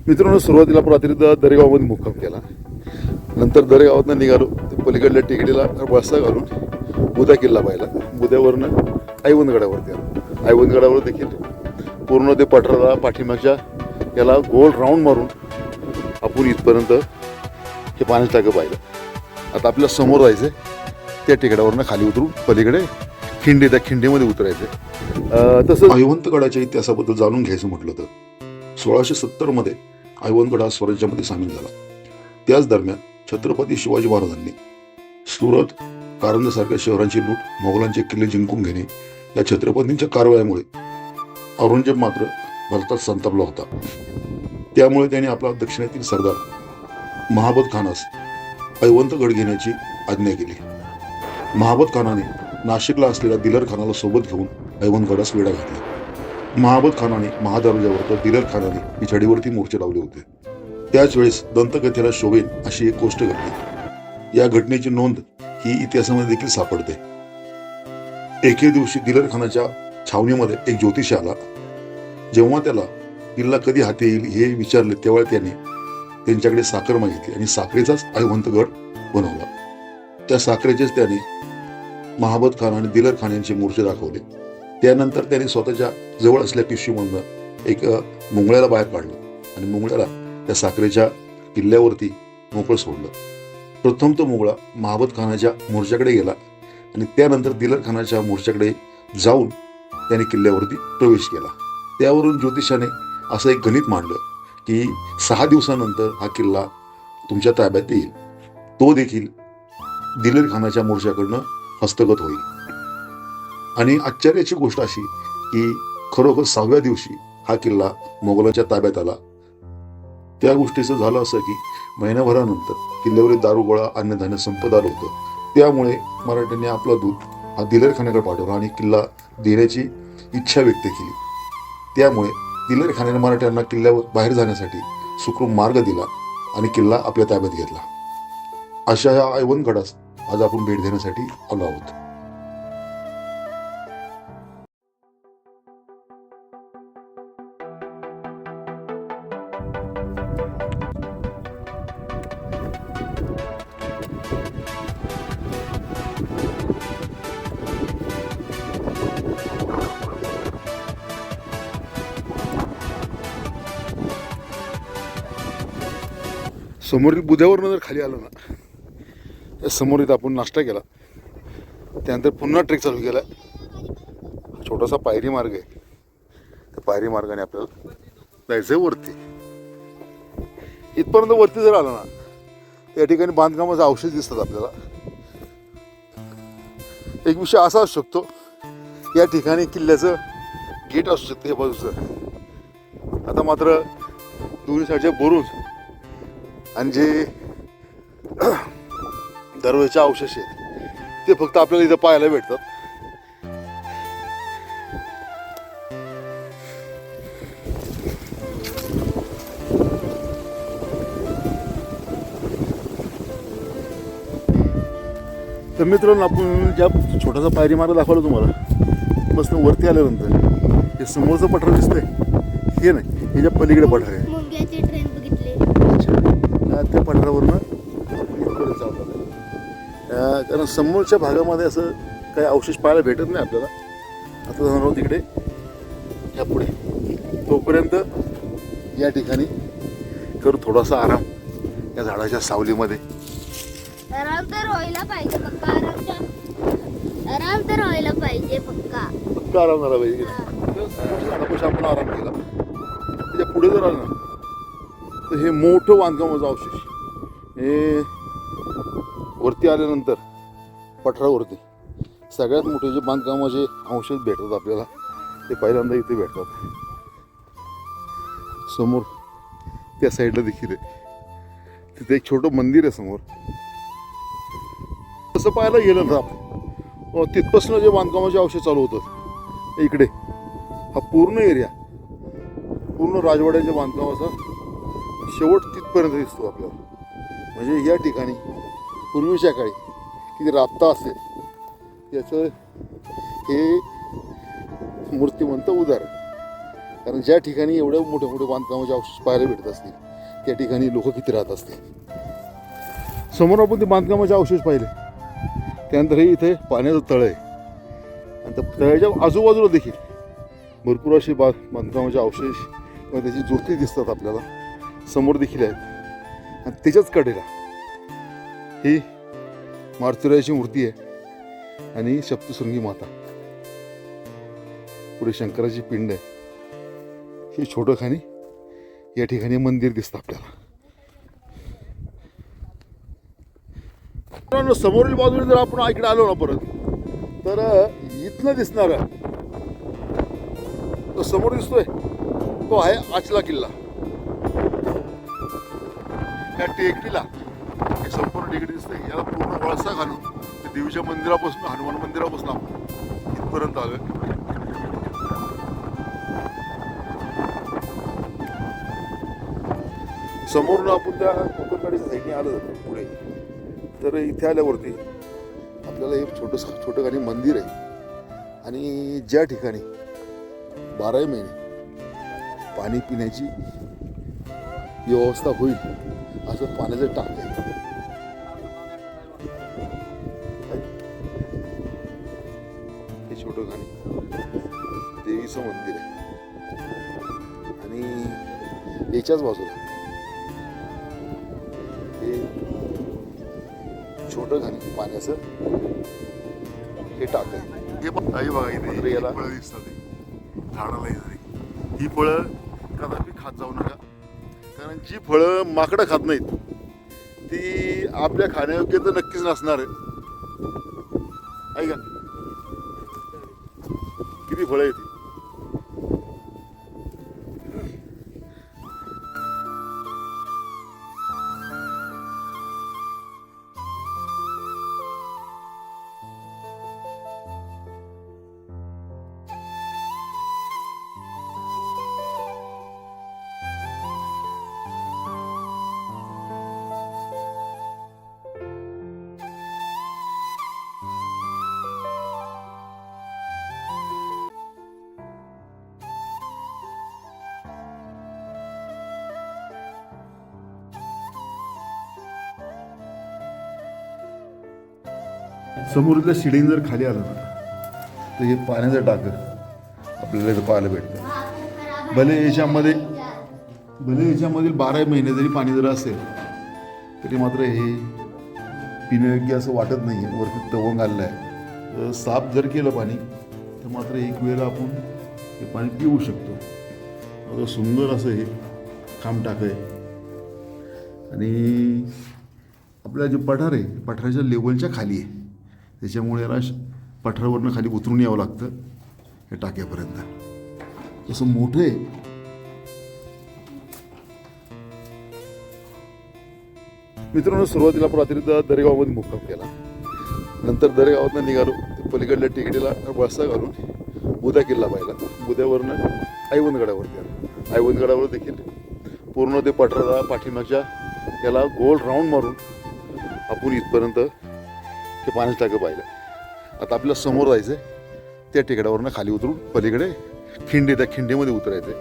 मित्रांनो, सुरुवातीला रात्री दरेगावमध्ये मुक्काम केला. नंतर दरेगावातनं निघालो ते पलीकडल्या टेकडीला वळसा घालून बुधा किल्ला पाहिला. बुध्यावरनं ऐवंदगडावरती आलो. ऐवंदगडावर देखील पूर्ण ते पठाराला पाठीमागच्या याला गोल राऊंड मारून आपण इथपर्यंत हे पाण्याचं टाकं पाहिलं. आता आपल्याला समोर जायचं आहे. त्या टेकड्यावरनं खाली उतरून पलीकडे खिंडी, त्या खिंडीमध्ये उतरायचं. तसं ऐवंतगडाच्या इतिहासाबद्दल जाणून घ्यायचं म्हटलं तर 1670 मध्ये ऐवंतगड हा स्वराज्यामध्ये सामील झाला. त्याच दरम्यान छत्रपती शिवाजी महाराजांनी सुरत, कारंजासारख्या शहरांची लूट, मोगलांचे किल्ले जिंकून घेणे या छत्रपतींच्या कारवायामुळे औरंगजेब मात्र भारतात संतापला होता. त्यामुळे त्याने आपला दक्षिणेतील सरदार महाबत खानास ऐवंतगड घेण्याची आज्ञा केली. महाबत खानाने नाशिकला असलेल्या दिलर खानाला सोबत घेऊन ऐवंतगडास वेढा घातला. महाबत खानाने महादरवाजावर तर दिलर खानाने पिछाडीवरती मोर्चे लावले होते. त्याच वेळेस दंतकथेला शोभेन अशी एक गोष्ट घडली. या घटनेची नोंद ही इतिहासामध्ये देखील सापडते. एके दिवशी दिलर खानाच्या छावणीमध्ये एक ज्योतिषी आला. जेव्हा त्याला किल्ला कधी हाती येईल हे विचारले तेव्हा त्याने त्यांच्याकडे साखर मागितली आणि साखरेचाच ऐवंतगड बनवला. त्या साखरेचेच त्याने महाबत खान आणि दिलर खान यांचे मोर्चे दाखवले. त्यानंतर त्याने स्वतःच्या जवळ असलेल्या पिशवीमधनं एक मुंगळ्याला बाहेर काढलं आणि मुंगळ्याला त्या साखरेच्या किल्ल्यावरती मोकळं सोडलं. प्रथम तो मुंगळा महाबत खानाच्या मोर्चाकडे गेला आणि त्यानंतर दिलर खानाच्या मोर्चाकडे जाऊन त्याने किल्ल्यावरती प्रवेश केला. त्यावरून ज्योतिषाने असं एक गणित मांडलं की 6 दिवसानंतर हा किल्ला तुमच्या ताब्यात येईल. तो देखील दिलर खानाच्या मोर्चाकडनं हस्तगत होईल. आणि आश्चर्याची गोष्ट अशी की खरोखर 6व्या दिवशी हा किल्ला मोगलांच्या ताब्यात आला. त्या गोष्टीचं झालं असं की महिनाभरानंतर किल्ल्यावरील दारुगोळा, अन्नधान्य संपत आलं होतं. त्यामुळे मराठ्यांनी आपला दूत हा दिलर खानाकडे पाठवला आणि किल्ला देण्याची इच्छा व्यक्त केली. त्यामुळे दिलर खानाने मराठ्यांना किल्ल्यावर बाहेर जाण्यासाठी सुखरूप मार्ग दिला आणि किल्ला आपल्या ताब्यात घेतला. अशा या ऐवंतगडास आज आपण भेट देण्यासाठी आलो आहोत. समोरील बुध्यावरनं जर खाली आलं ना, त्या समोर इथं आपण नाश्ता केला. त्यानंतर पुन्हा ट्रेक चालू केला. छोटासा पायरी मार्ग आहे. त्या पायरी मार्गाने आपल्याला जायचं आहे वरती. इथपर्यंत वरती जर आलं ना, त्या ठिकाणी बांधकामाचं अवशेष दिसतात आपल्याला. एक विषय असा असू शकतो, या ठिकाणी किल्ल्याचं गेट असू शकतं हे बाजूचं. आता मात्र दोन्ही साईडचे बुरुज आणि जे दरवाजाचे अवशेष आहेत ते फक्त आपल्याला इथं पाहायला भेटतात. तर मित्रांनो, आपण ज्या छोटासा पायरी मार्ग दाखवला तुम्हाला, मस्त वरती आल्यानंतर हे समोरचं पठार दिसतंय, हे नाही, हे ज्या पलीकडे पठार आहे त्या पठारावरनं आपण इथपर्यंत चालतो. कारण समोरच्या भागामध्ये असं काही अवशेष पाहायला भेटत नाही आपल्याला. आता जाणार आहोत तिकडे या पुढे. तोपर्यंत या ठिकाणी करू थोडासा आराम या झाडाच्या सावलीमध्ये. आराम तर व्हायला पाहिजे पक्का. आराम तर व्हायला पाहिजे पक्का. पक्का आराम झाला पाहिजे. झाडापाशी आपण आराम केला. त्याच्या पुढे जर आलं ना तर हे मोठं बांधकामाचं अवशेष, हे वरती आल्यानंतर पठारावरती सगळ्यात मोठे जे बांधकामाचे अवशेष भेटतात आपल्याला, ते पहिल्यांदा इथे भेटतात. समोर त्या साईडला देखील आहे. तिथे एक छोटं मंदिर आहे समोर. तसं पाहायला गेलं ना आपण, तिथपासून जे बांधकामाचे अवशेष चालू होतात इकडे, हा पूर्ण एरिया, पूर्ण राजवाड्याच्या बांधकामाचा शेवट तिथपर्यंत दिसतो आपल्याला. म्हणजे या ठिकाणी पूर्वीच्या काळी किती राबता असेल याचं हे मूर्तिमंत उदाहरण. कारण ज्या ठिकाणी एवढे मोठे मोठे बांधकामाचे अवशेष पाहायला भेटत असतील त्या ठिकाणी लोक किती राहत असतील. समोर आपण ते बांधकामाचे अवशेष पाहिले. त्यानंतर हे इथे पाण्याचं तळ आहे आणि त्या तळ्याच्या आजूबाजूला देखील भरपूर असे बांधकामाचे अवशेष किंवा त्याची ज्योती दिसतात आपल्याला समोर देखील आहेत. आणि त्याच्याच कडेला ही मारुतीरायाची मूर्ती आहे आणि सप्तशृंगी माता, पुढे शंकराची पिंड आहे. हे छोटं खाणी या ठिकाणी मंदिर दिसतं आपल्याला. मित्रांनो, समोरील बाजूने जर आपण इकडे आलो ना परत तर इथनं दिसणार तो समोर दिसतोय तो आहे आचला किल्ला. या टेकडीला हे संपूर्ण टेकडी दिसते. याला पूर्ण वळसा घालून ते देवीच्या मंदिरापासून हनुमान मंदिरापासून आपण इथपर्यंत आलोय. समोरून आपण त्या कोकणवाडीच्या साईडने आलं पुढे तर इथे आल्यावरती आपल्याला एक छोटं काही मंदिर आहे आणि ज्या ठिकाणी 12 महिने पाणी पिण्याची व्यवस्था होईल असं पाण्याचं टाक आहे. हे छोटं खाणी देवीचं मंदिर आहे आणि याच्याच बाजूला छोटं घाणी पाण्याचं हे टाक आहे. हे बघा इथे याला फळं दिसतात झाडाला. ही फळं कदापि खात जाऊ नका, कारण जी फळं माकडं खात नाहीत ती आपल्या खाण्यायोग्य तर नक्कीच नसणार आहे. ऐका किती फळं आहेत. समोरल्या शिडीने जर खाली आलं ना तर हे पाण्याचं टाकं आपल्याला इथं पाहायला भेटतं. भले याच्यामधील 12 महिने जरी पाणी जर असेल तरी मात्र हे पिण्यायोग्य असं वाटत नाही. वरती तवंग आलेलं आहे. साफ जर केलं पाणी तर मात्र एक वेळेला आपण हे पाणी पिऊ शकतो. आता सुंदर असं हे खांब टाकं आहे आणि आपल्या जे पठार आहे पठाराच्या लेवलच्या खाली आहे, त्याच्यामुळे याला पठारावरनं खाली उतरून यावं लागतं या टाक्यापर्यंत. तसं मोठं आहे. मित्रांनो, सुरुवातीला आपण रात्री दरेगावमध्ये मुक्काम केला. नंतर दरेगावातनं निघालो पलीकडल्या टेकडीला बसा घालून बुधा किल्ला पाहिला. बुध्यावरनं ऐवंदगडावरती आलो. ऐवंदगडावर देखील पूर्ण ते पठाराला पाठीमागच्या याला गोल राऊंड मारून आपण इथपर्यंत ते पाण्याचं टाकं पाहिलं. आता आपल्याला समोर जायचं आहे. त्या टेकड्यावरनं खाली उतरून पलीकडे खिंडी, त्या खिंडीमध्ये उतरायचं आहे.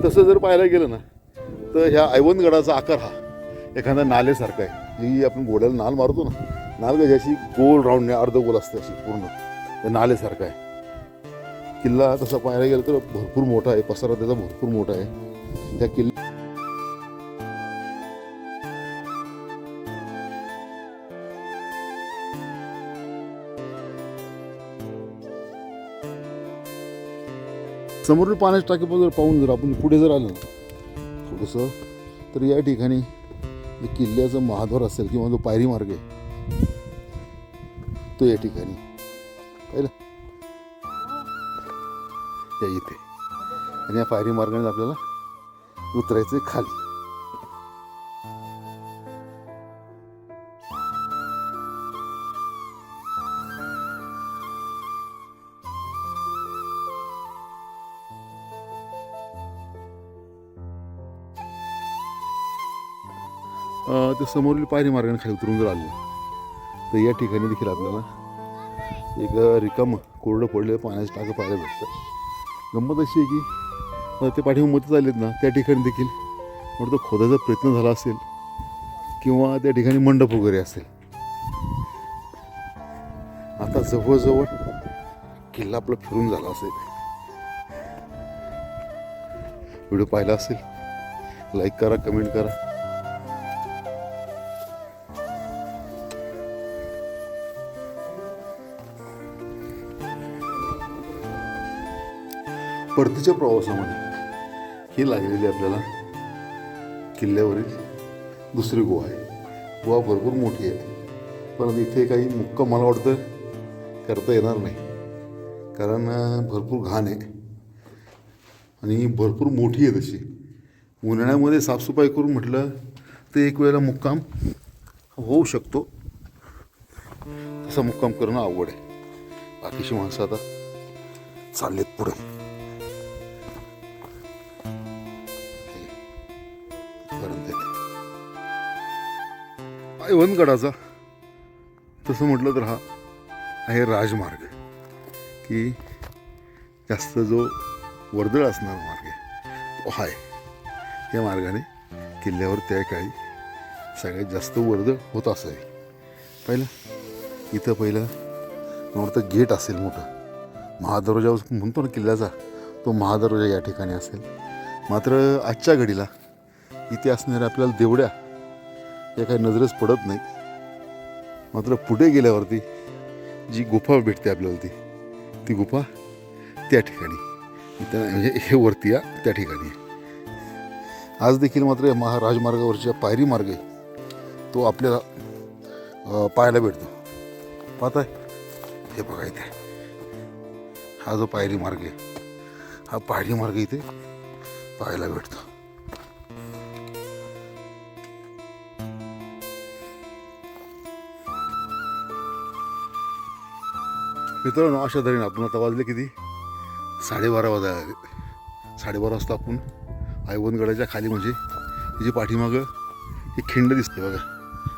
तसं जर पाहायला गेलं ना तर ह्या ऐवंदगडाचा आकार हा एखाद्या नालेसारखा आहे. जी आपण घोड्याला नाल मारतो ना, नाल का ज्याची गोल राऊंड अर्ध गोल असते अशी पूर्ण, त्या नालेसारखा आहे. किल्ला तसा पाहायला गेलं तर भरपूर मोठा आहे. पसारा त्याचा भरपूर मोठा आहे. त्या किल्ला समोरील पाण्याच्या टाकीपासून पाहून जर आपण पुढे जर आलं थोडंसं तर या ठिकाणी जे किल्ल्याचं महाद्वार असेल किंवा जो पायरी मार्ग आहे तो या ठिकाणी पाहिलं या इथे. आणि या पायरी मार्गाने आपल्याला उतरायचं खाली. ते समोरील पायरी मार्गाने खाली उतरून जर आलं तर या ठिकाणी देखील आपल्याला एक रिकामं कोरडं पडलेलं पाण्याचं टाकं पाहायला भेटतं. गंमत अशी आहे की ते पाठीमागे मतं चाललेत ना त्या ठिकाणी देखील मोठा खोदायचा प्रयत्न झाला असेल किंवा त्या ठिकाणी मंडप वगैरे असेल. आता जवळजवळ किल्ला आपला फिरून झाला असेल. व्हिडिओ पाहिला असेल लाईक करा, कमेंट करा. परतीच्या प्रवासामध्ये ही लागलेली आपल्याला किल्ल्यावरील दुसरी गुहा आहे. गुहा भरपूर मोठी आहे, पण इथे काही मुक्काम मला वाटतं करता येणार नाही, कारण भरपूर घाण आहे आणि भरपूर मोठी आहे. तशी उन्हाळ्यामध्ये साफसफाई करून म्हटलं तर एक वेळेला मुक्काम होऊ शकतो, तसा मुक्काम करणं अवघड आहे. बाकीची माणसं आता चाललेत पुढे. ऐवनगडाचा तसं म्हटलं तर हा आहे राजमार्ग, की जास्त जो वर्दळ असणारा मार्ग आहे तो आहे. या मार्गाने किल्ल्यावर त्या काळी सगळ्यात जास्त वर्दळ होत असावी. पहिलं वाटतं गेट असेल मोठं, महादरवाजा म्हणतो ना किल्ल्याचा, तो महादरवाजा या ठिकाणी असेल. मात्र आजच्या घडीला इथे असणाऱ्या आपल्याला देवड्या या काही नजरेस पडत नाही. मात्र पुढे गेल्यावरती जी गुफा भेटते आपल्याला ती गुफा त्या ठिकाणी म्हणजे हे वरती त्या ठिकाणी आहे. आज देखील मात्र राजमार्गावरच्या पायरी मार्ग आहे तो आपल्याला पाहायला भेटतो. पाहताय हे बघा इथे हा जो पायरी मार्ग आहे, हा पायरी मार्ग इथे पाहायला भेटतो. मित्रांनो, अशा तऱ्हेने आपण आता वाजले किती 12:30 वाजायला आले. 12:30 वाजता आपण ऐवनगडाच्या खाली म्हणजे तिची पाठीमागं ही खिंड दिसते बघा,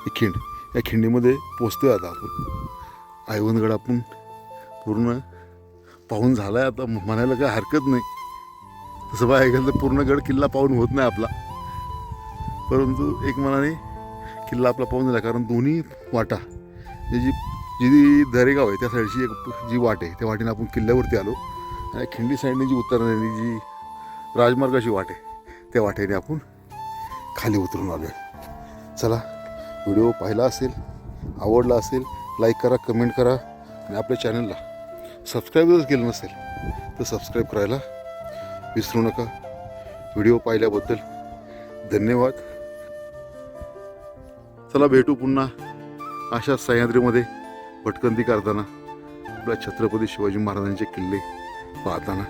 ही खिंड, या खिंडीमध्ये पोचतोय आता आपण. ऐवनगड आपण पूर्ण पाहून झाला आहे आता, म्हणायला काय हरकत नाही. तसं बघायला गेलं तर पूर्ण गड किल्ला पाहून होत नाही आपला, परंतु एक मनाने किल्ला आपला पाहून झाला. कारण दोन्ही वाटा जी दरेगाव आहे त्या साईडची एक जी वाट आहे त्या वाटेने आपण किल्ल्यावरती आलो, आणि खिंडी साईडने जी उतरणारी जी राजमार्गाची वाट आहे त्या वाटेने आपण खाली उतरून आलो आहे. चला, व्हिडिओ पाहिला असेल, आवडला असेल, लाईक करा, कमेंट करा, आणि आपल्या चॅनलला सबस्क्राईब जर केलं नसेल तर सबस्क्राईब करायला विसरू नका. व्हिडिओ पाहिल्याबद्दल धन्यवाद. चला भेटू पुन्हा अशा सह्याद्रीमध्ये भटकंती करताना, आपल्या छत्रपती शिवाजी महाराजांचे किल्ले पाहताना.